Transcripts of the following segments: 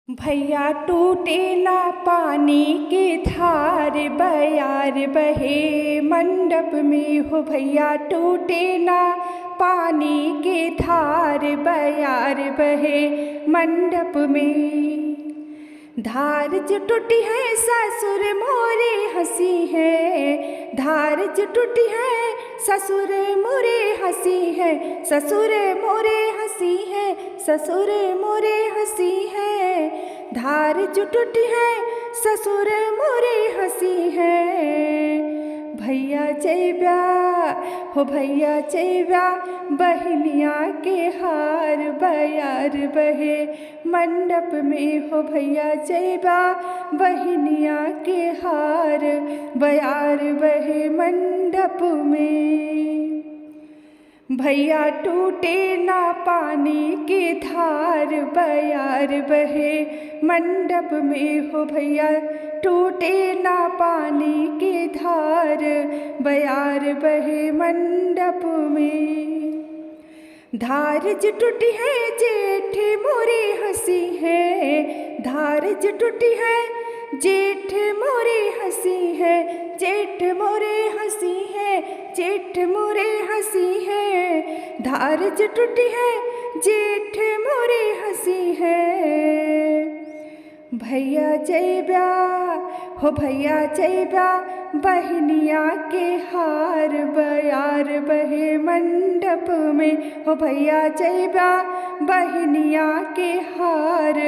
भैया टूटे ना पानी की धार, बयार बहे मंडप में हो। भैया टूटे ना पानी की धार, बयार बहे मंडप में। धार जो टूटी है ससुर मोरे हंसी है, धार जो टूटी है ससुर मोरे हंसी है, ससुर मोरे हंसी है, ससुर मोरे हंसी है। धार जो टूटी है ससुर मोरे हंसी है। भैया जैब्या हो, भैया जैब्या बहनिया के हार, बयार बहे मंडप में हो। भैया जैब्या बहनिया के हार, बयार बहे मंडप में। भैया टूटे ना पानी की धार, बयार बहे मंडप में हो। भैया टूटे ना पानी की धार, बयार बहे मंडप में। धार जो टूटी है जेठ मोरे हंसी है, धार जो टूटी है जेठ मोरे हंसी है, जेठ मोरे हंसी है, जेठ मोरे हंसी है। धार जो टूटी है जेठ मोरे हंसी है। भैया जैब्या हो, भैया जैब्या बहनिया के हार, बयार बहे मंडप में हो। भैया जैब्या बहनिया के हार,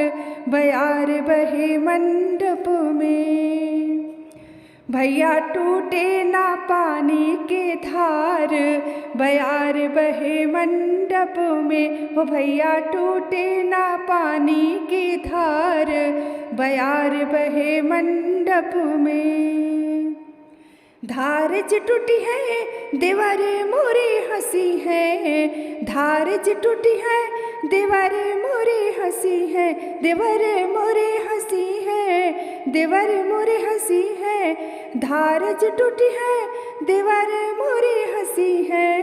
बयार बहे मंडप में। भैया टूटे ना पानी के धार, बयार बहे मंडप में हो। भैया टूटे ना पानी की धार, बयार बहे मंडप में। धार जो टूटी है देवर मोरे हंसी है, धार जो टूटी है देवर मोरे हंसी है, देवर मोरे हंसी है, देवर मोरे हंसी है। धार जो टूटी है देवर मोरे हंसी है।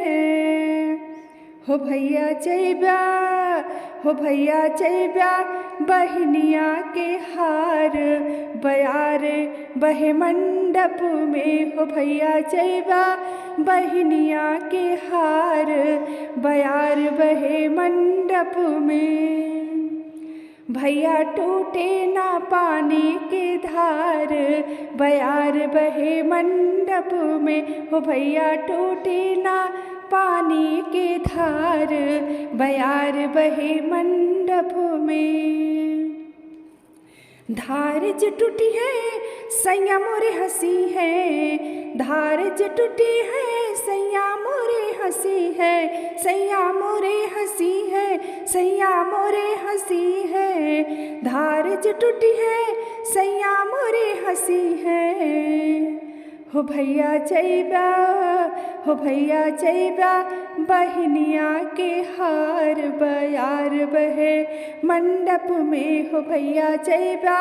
हो भैया जैब्या हो, भैया जैब्या बहनिया के हार, बयार बहे मंडप में हो। भैया जैब्या बहनिया के हार, बयार बहे मंडप में। भैया टूटे ना पानी की धार, बयार बहे मंडप में हो। भैया टूटे ना पानी की धार, बयार बहे मंडप में। धार जो टूटी है सैया मोरे हंसी है, धार जो टूटी है सैया मोरे हंसी है, सैया मोरे हंसी है, सैया मोरे हंसी है। धार जो टूटी है सैया मोरे हंसी है। हो भैया जैब्या हो, भैया जैब्या बहनिया के हार, बयार बहे मंडप में हो। भैया जैब्या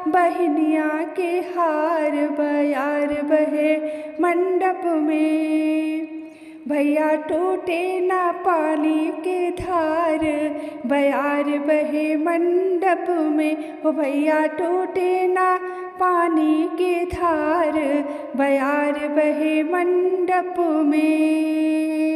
बहनिया के हार, बयार बहे मंडप में। भैया टूटे ना पानी के धार, बयार बहे मंडप में हो। भैया टूटे ना पानी के धार, बयार बहे मंडप में।